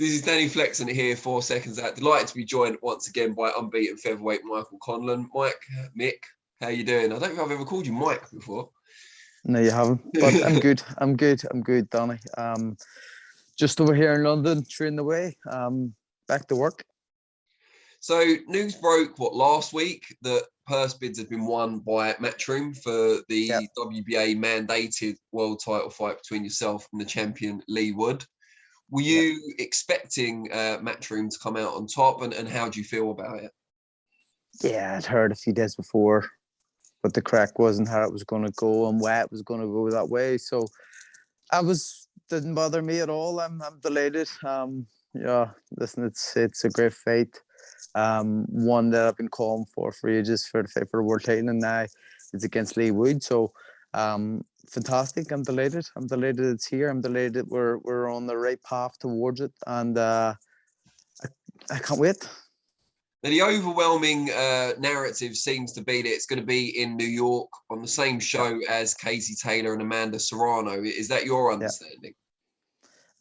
This is Danny Flexen here for Seconds Out. Delighted to be joined once again by unbeaten featherweight Michael Conlan. Mick, how you doing? I don't think I've ever called you Mike before. No, you haven't. But I'm good. I'm good, Danny. Just over here in London, training away. Back to work. So news broke last week that purse bids have been won by Matchroom for the WBA mandated world title fight between yourself and the champion Leigh Wood. Were you expecting Matchroom to come out on top, and how do you feel about it? Yeah, I'd heard a few days before what the crack was and how it was going to go and why it was going to go that way. So didn't bother me at all. I'm delighted. Listen, it's a great fight. One that I've been calling for ages for the fight for the world title, and now it's against Leigh Wood. So fantastic. I'm delighted it's here. I'm delighted we're on the right path towards it, and I can't wait. Now, the overwhelming narrative seems to be that it's going to be in New York on the same show as Casey Taylor and Amanda Serrano. Is that your understanding?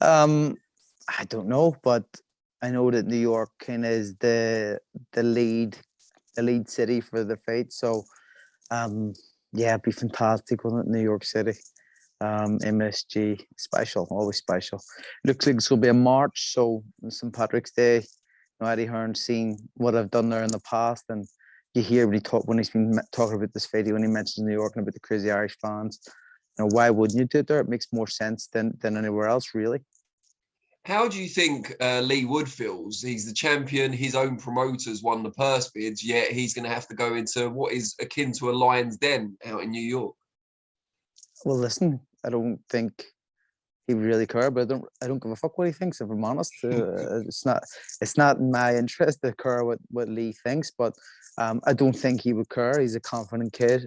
I don't know, but I know that New York kind of is the lead city for the fight. So it'd be fantastic, wouldn't it? New York City. MSG, special, always special. Looks like it's going to be in March, so St. Patrick's Day. Eddie Hearn seen what I've done there in the past, and you hear when he's been talking about this fight, when he mentions New York and about the crazy Irish fans. Why wouldn't you do it there? It makes more sense than anywhere else, really. How do you think Leigh Wood feels? He's the champion. His own promoters won the purse bids, yet he's going to have to go into what is akin to a lion's den out in New York. Well, listen, I don't think he would really care, but I don't give a fuck what he thinks. If I'm honest, it's not in my interest to care what Leigh thinks. But I don't think he would care. He's a confident kid.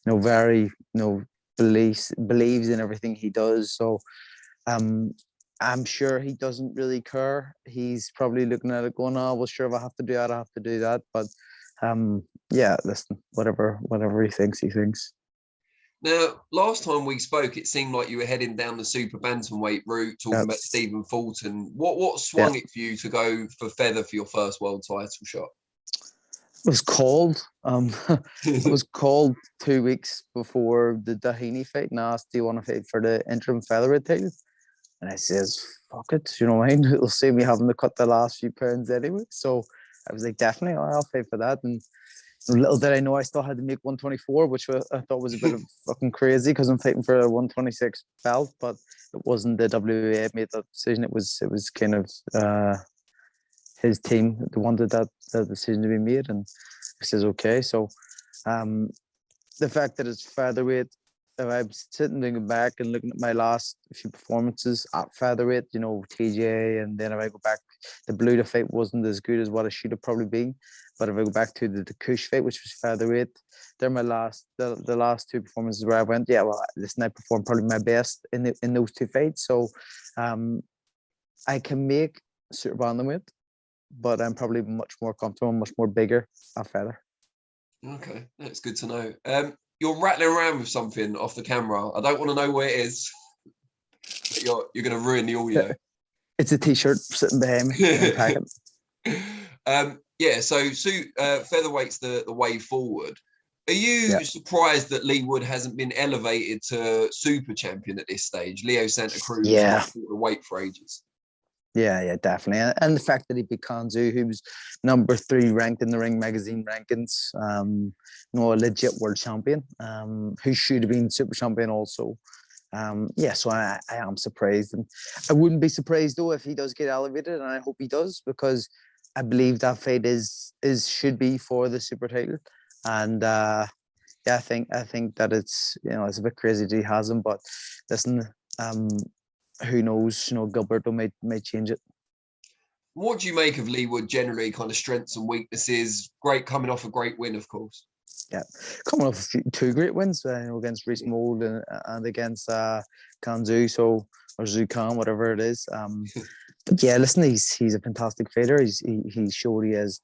Very believes in everything he does. So I'm sure he doesn't really care. He's probably looking at it going, "Oh, well, sure, if I have to do that, I have to do that." But listen, whatever he thinks, he thinks. Now, last time we spoke, it seemed like you were heading down the super bantamweight route, talking about Stephen Fulton. What swung it for you to go for feather for your first world title shot? It was cold. It was cold 2 weeks before the Dahini fight, and asked, "Do you want to fight for the interim featherweight title?" And I says, "Fuck it, you know what I mean? It'll save me having to cut the last few pounds anyway." So I was like, "Definitely, I'll fight for that." And little did I know I still had to make 124, which I thought was a bit of fucking crazy because I'm fighting for a 126 belt, but it wasn't the WBA made that decision. It was kind of his team that wanted that decision to be made, and he says okay. So the fact that it's featherweight, if I'm sitting thinking back and looking at my last few performances at featherweight, TJ, and then if I go back, the Bluta fight wasn't as good as what it should have probably been. But if I go back to the Kush fight, which was featherweight, they're my the last two performances where I went, listen, I performed probably my best in those two fights. So I can make super bantamweight, but I'm probably much more comfortable, much more bigger at feather. Okay, that's good to know. You're rattling around with something off the camera. I don't want to know where it is. But you're going to ruin the audio. It's a T-shirt sitting behind me in a packet. So featherweight's the way forward. Are you surprised that Leigh Wood hasn't been elevated to super champion at this stage? Leo Santa Cruz has fought the weight for ages. Yeah, definitely. And the fact that he beat Kanzu, who was number 3 ranked in the Ring magazine rankings, a legit world champion, who should have been super champion also. So I am surprised. And I wouldn't be surprised, though, if he does get elevated, and I hope he does, because I believe that fight should be for the super title. And I think that it's a bit crazy that he has him, but listen, who knows? Gilberto may change it. What do you make of Leigh Wood generally, kind of strengths and weaknesses? Great, coming off a great win, of course. Yeah, coming off 2 great wins, against Reece Mold and against Kanzu, or Zukan, whatever it is. But yeah, listen, he's a fantastic fighter. He showed he has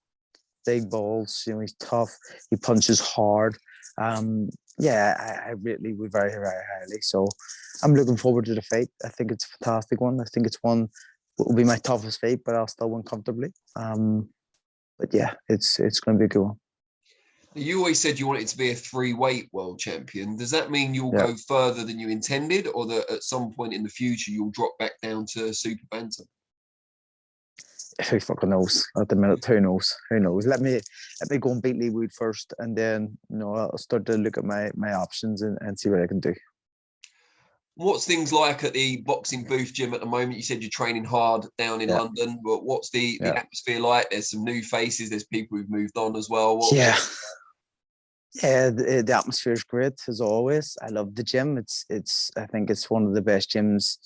big balls. He's tough. He punches hard. I rate Leigh Wood very, very highly. So I'm looking forward to the fight. I think it's a fantastic one. I think it's one will be my toughest fight, but I'll still win comfortably. But yeah, it's going to be a good one. You always said you wanted to be a 3-weight world champion. Does that mean you'll go further than you intended, or that at some point in the future you'll drop back down to super bantam? Who fucking knows at the minute? Who knows? Who knows? Let me go and beat Leigh Wood first, and then I'll start to look at my options and see what I can do. What's things like at the boxing booth gym at the moment? You said you're training hard down in London, but what's the atmosphere like? There's some new faces. There's people who've moved on as well. Yeah, the atmosphere is great as always. I love the gym. I think it's one of the best gyms,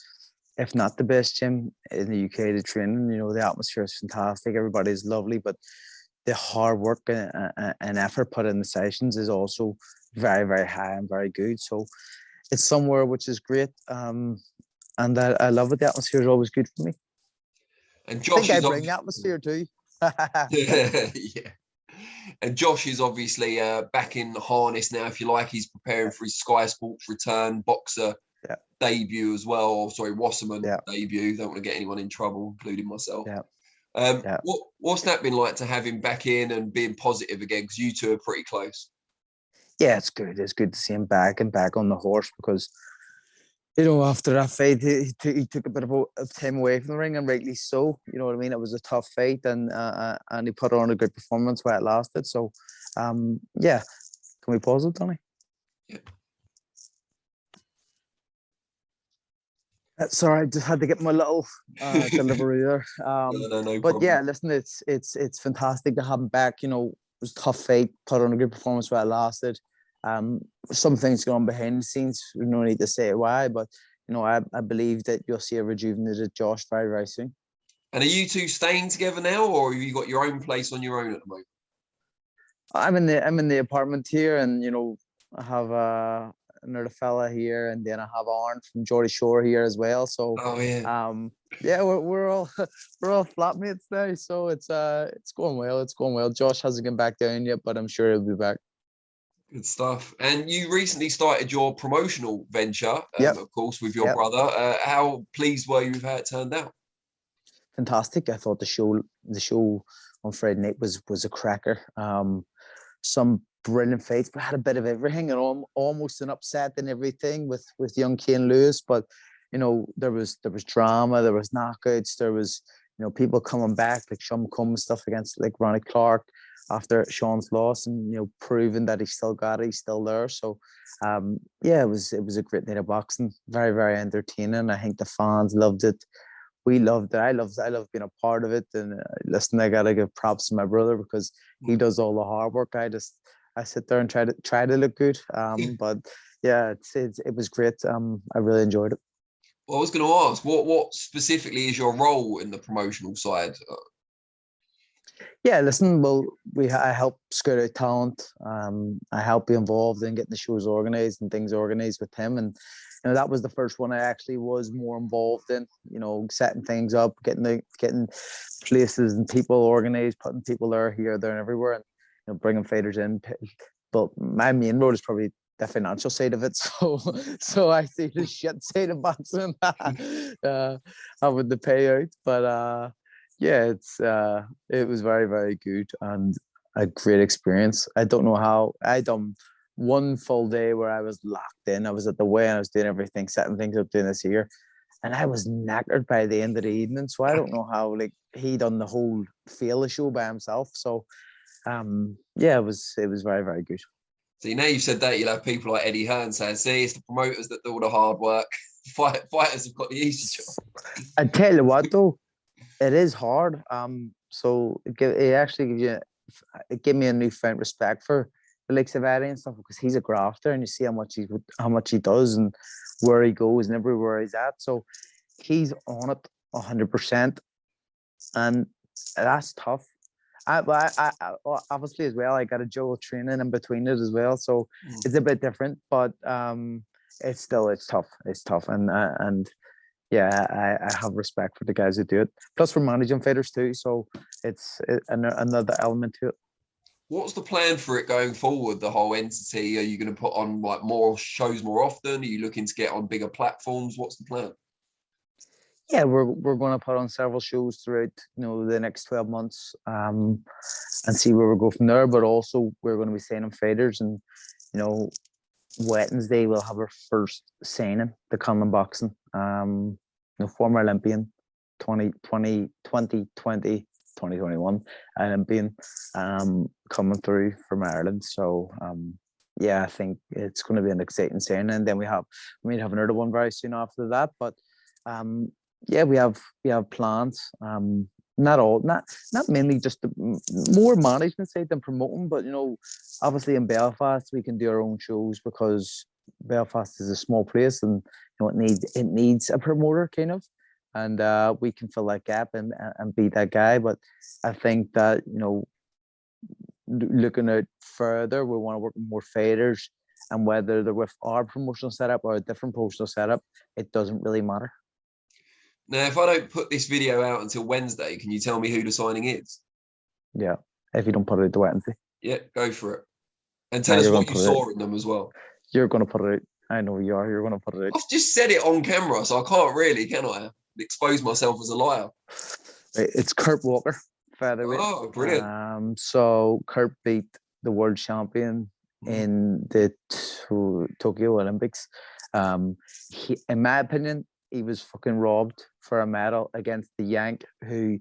if not the best gym in the UK to train in. The atmosphere is fantastic. Everybody's lovely, but the hard work and effort put in the sessions is also very, very high and very good. So it's somewhere which is great. And I love it. The atmosphere is always good for me. And Josh, I think I bring the atmosphere too. Yeah. And Josh is obviously back in the harness now, if you like. He's preparing for his Sky Sports return, boxer debut as well. Or sorry, Wasserman debut. Don't want to get anyone in trouble, including myself. What's that been like to have him back in and being positive again? Because you two are pretty close. Yeah, it's good. It's good to see him back on the horse, because after that fight, he took a bit of time away from the ring, and rightly so. You know what I mean? It was a tough fight, and he put on a good performance while it lasted. So, can we pause it, Tony? Yeah. Sorry, I just had to get my little delivery there. No but problem. yeah, listen, it's fantastic to have him back. It was a tough fight, put on a good performance while it lasted. Some things going on behind the scenes. We no need to say why, but I believe that you'll see a rejuvenated Josh very, very soon. And are you two staying together now, or have you got your own place on your own at the moment? I'm in the apartment here, and I have another fella here, and then I have Arn from Geordie Shore here as well. So we're all flatmates now. So it's going well. It's going well. Josh hasn't come back down yet, but I'm sure he'll be back. Good stuff. And you recently started your promotional venture, of course, with your brother. How pleased were you with how it turned out? Fantastic. I thought the show on Friday night was a cracker. Some brilliant fights, but had a bit of everything, and almost an upset and everything with young Kane Lewis. But there was drama, there was knockouts, there was people coming back like Sean Combs stuff against like Ronnie Clark after Sean's loss, and proving that he's still got it, he's still there. So it was a great night of boxing, very, very entertaining. I think the fans loved it. We loved it. I love being a part of it. And listen, I gotta give props to my brother, because he does all the hard work. I sit there and try to look good. But yeah, it was great. I really enjoyed it. Well, I was going to ask, what specifically is your role in the promotional side? Yeah, listen, well, I help scout out talent. I help be involved in getting the shows organized and things organized with him. And that was the first one I actually was more involved in. Setting things up, getting places and people organized, putting people there, here, there, and everywhere, and bringing fighters in. But my main role is probably the financial side of it. So I see the shit side of boxing, having the payout. But it was very, very good and a great experience. I don't know how. I done one full day where I was locked in. I was at the weigh, and I was doing everything, setting things up, doing this here, and I was knackered by the end of the evening. So I don't know how he done the whole fail show by himself. So it was very, very good. See, now you've said that, you'll have people like Eddie Hearn saying, "See, it's the promoters that do all the hard work. Fighters have got the easy job." I tell you what, though. It is hard. So it actually gave me a newfound respect for the likes of Eddie and stuff, because he's a grafter, and you see how much he does and where he goes and everywhere he's at. So he's on it 100%, and that's tough. I obviously as well, I got a juggle training in between it as well, so it's a bit different, but it's tough. It's tough, and yeah, I have respect for the guys who do it. Plus, we're managing fighters too, so it's another element to it. What's the plan for it going forward, the whole entity? Are you going to put on more shows more often? Are you looking to get on bigger platforms? What's the plan? Yeah, we're going to put on several shows throughout, the next 12 months, and see where we go from there. But also, we're going to be signing fighters, and you know, Wednesday we'll have our first signing, the Conlan boxing. Former Olympian, 2021 Olympian, coming through from Ireland. So yeah, I think it's going to be an exciting signing. And then we may have another one very soon after that. But yeah, we have plans. Not mainly just the more management side than promoting, but obviously in Belfast we can do our own shows because Belfast is a small place, and it needs a promoter kind of, and we can fill that gap and be that guy. But I think that looking out further, we want to work with more fighters, and whether they're with our promotional setup or a different promotional setup, it doesn't really matter. Now, if I don't put this video out until Wednesday, can you tell me who the signing is? Yeah, if you don't put it out to Wednesday. Yeah, go for it. And tell us what you saw in them as well. You're going to put it out. I know you are. You're going to put it out. I've just said it on camera, so I can't really, can I? Expose myself as a liar. It's Kurt Walker, featherweight. Oh, brilliant. So Kurt beat the world champion in the Tokyo Olympics. In my opinion, he was fucking robbed for a medal against the Yank, who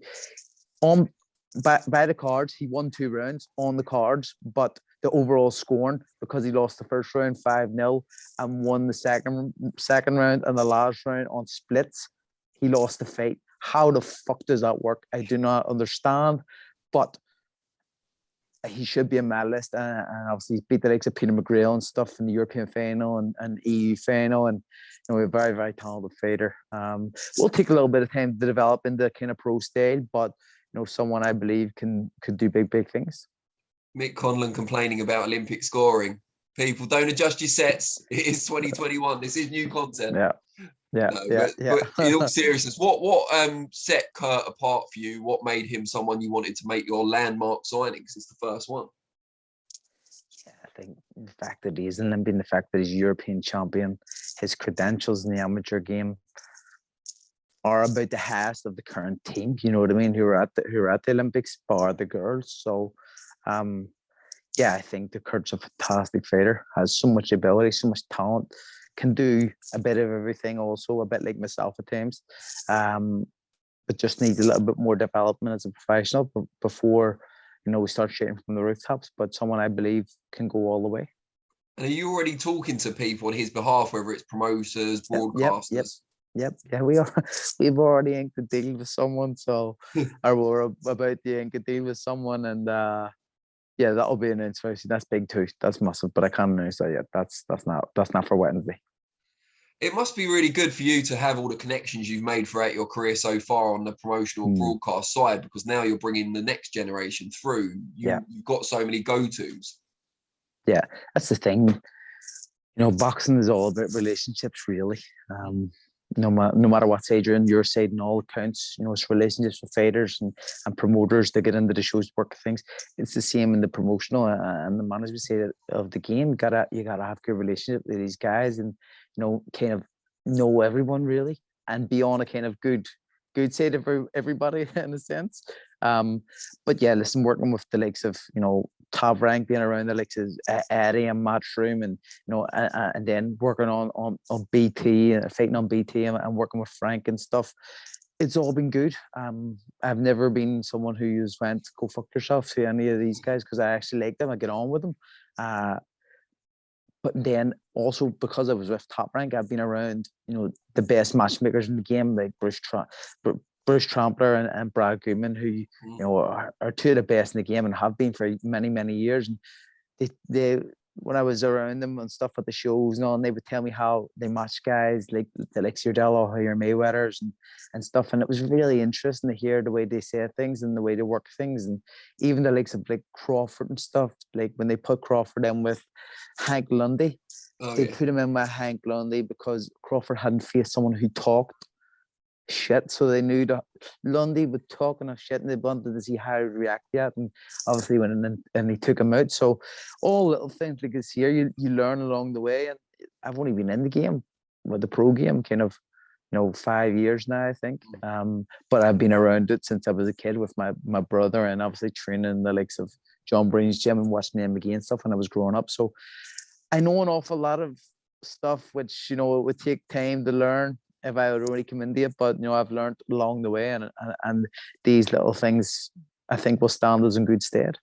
by the cards, he won 2 rounds on the cards, but the overall scoring, because he lost the first round 5-0 and won the second round and the last round on splits, he lost the fight. How the fuck does that work? I do not understand, but he should be a medalist, and obviously he's beat the likes of Peter McGrail and stuff in the European final and EU final, and a very, very talented fighter. Will take a little bit of time to develop into kind of pro style, but someone I believe could do big things. Mick Conlan complaining about Olympic scoring. People, don't adjust your sets. It is 2021. This is new content. Yeah. But in all seriousness, what set Kurt apart for you? What made him someone you wanted to make your landmark signing since the first one? Yeah, I think the fact that he's an Olympian, the fact that he's European champion, his credentials in the amateur game are about the highest of the current team. You know what I mean? Who are at the Olympics, bar the girls. So, yeah, I think the Kurt's a fantastic fighter. Has so much ability, so much talent. Can do a bit of everything. Also, a bit like myself at times. But just needs a little bit more development as a professional before we start shooting from the rooftops. But someone I believe can go all the way. And are you already talking to people on his behalf, whether it's promoters, broadcasters? Yep. Yeah, we are. We've already inked a deal with someone, so or we're about to ink a deal with someone, and yeah, that'll be an interesting. That's big too. That's massive, but I can't announce that yet. That's not for Wednesday. It must be really good for you to have all the connections you've made throughout your career so far on the promotional broadcast side, because now you're bringing the next generation through. You've got so many go-tos. Yeah, that's the thing. Boxing is all about relationships, really. No matter what side you're in, your side and all accounts, it's relationships with fighters and promoters that get into the shows, work things. It's the same in the promotional and the management side of the game. You gotta have good relationship with these guys, and kind of know everyone really, and be on a kind of good side of everybody in a sense. But yeah, listen, working with the likes of Top Rank, being around the likes of Eddie and Matchroom, and and then working on BT and fighting on BT and working with Frank and stuff. It's all been good. I've never been someone who just went go fuck yourself to any of these guys, because I actually like them. I get on with them. But then also because I was with Top Rank, I've been around the best matchmakers in the game, like Bruce Trampler and Brad Goodman, who are 2 of the best in the game and have been for many years. And they when I was around them and stuff at the shows and all, and they would tell me how they match guys like the Cerdella or your Mayweathers and stuff. And it was really interesting to hear the way they say things and the way they work things. And even the likes of like Crawford and stuff, like when they put Crawford in with Hank Lundy, they put him in with Hank Lundy because Crawford hadn't faced someone who talked shit, so they knew that Lundy would talk enough shit, and they wanted to see how he'd react to that. And obviously and he took him out. So all little things like this here, you learn along the way. And I've only been in the game, with the pro game, kind of 5 years now, I think. But I've been around it since I was a kid with my brother, and obviously training in the likes of John Breen's gym and watching the McGee and stuff when I was growing up. So I know an awful lot of stuff, which, it would take time to learn if I would already come into it. But, I've learned along the way, and these little things, I think, will stand us in good stead.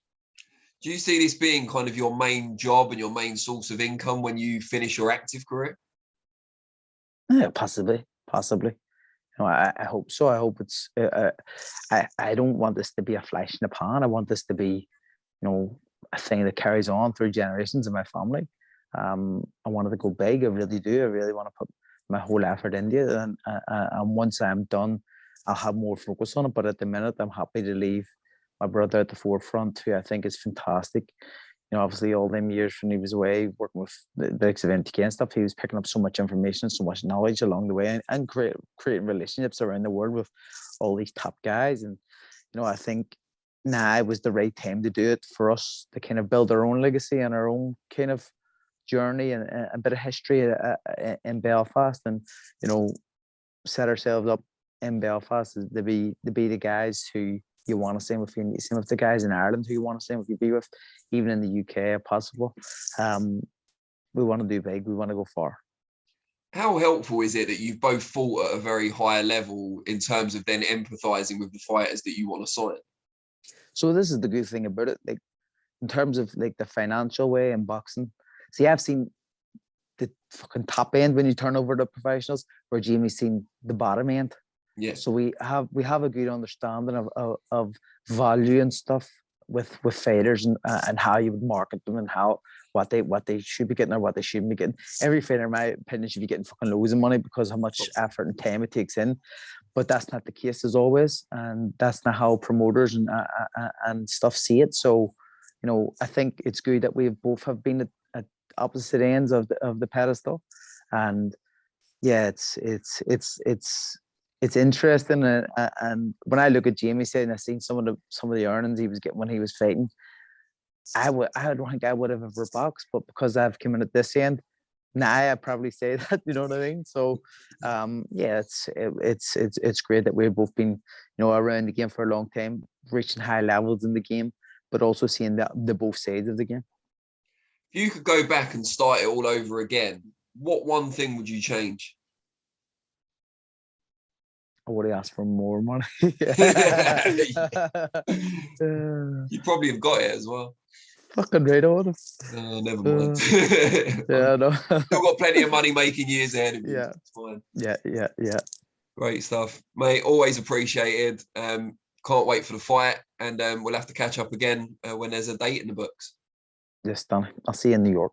Do you see this being kind of your main job and your main source of income when you finish your active career? Yeah, possibly. I hope so. I hope it's. I don't want this to be a flash in the pan. I want this to be, a thing that carries on through generations in my family. I wanted to go big. I really do. I really want to put my whole effort into it. And once I'm done, I'll have more focus on it. But at the minute, I'm happy to leave my brother at the forefront, who I think is fantastic. Obviously all them years when he was away working with the likes of MTK and stuff, he was picking up so much information, so much knowledge along the way, and creating relationships around the world with all these top guys. And, I think now was the right time to do it for us to kind of build our own legacy and our own kind of journey and a bit of history in Belfast, and, set ourselves up in Belfast to be the guys who you want to sing with. You sing with the guys in Ireland who you want to sing with, you be with, even in the UK if possible. We want to do big, we want to go far. How helpful is it that you've both fought at a very high level in terms of then empathizing with the fighters that you want to sign? So this is the good thing about it, like in terms of like the financial way in boxing. See, I've seen the fucking top end when you turn over to professionals, where Jamie's seen the bottom end. Yeah. So we have a good understanding of value and stuff with fighters, and how you would market them, and what they should be getting or what they shouldn't be getting. Every fighter, in my opinion, should be getting fucking loads of money because how much effort and time it takes in. But that's not the case as always, and that's not how promoters and stuff see it. So, I think it's good that we both have been at opposite ends of the pedestal, and yeah, it's interesting, and when I look at Jamie said, and I've seen some of the earnings he was getting when he was fighting, I don't think I would have ever boxed, but because I've come in at this end, now I probably say that, you know what I mean? So, yeah, it's great that we've both been, around the game for a long time, reaching high levels in the game, but also seeing the both sides of the game. If you could go back and start it all over again, what one thing would you change? I would have asked for more money. You probably have got it as well. Fucking right on it. Never mind. Yeah, no. Still got plenty of money making years ahead of you. Yeah. It's fine. Yeah. Great stuff, mate. Always appreciated. Can't wait for the fight, and we'll have to catch up again when there's a date in the books. Yes, Danny. I'll see you in New York.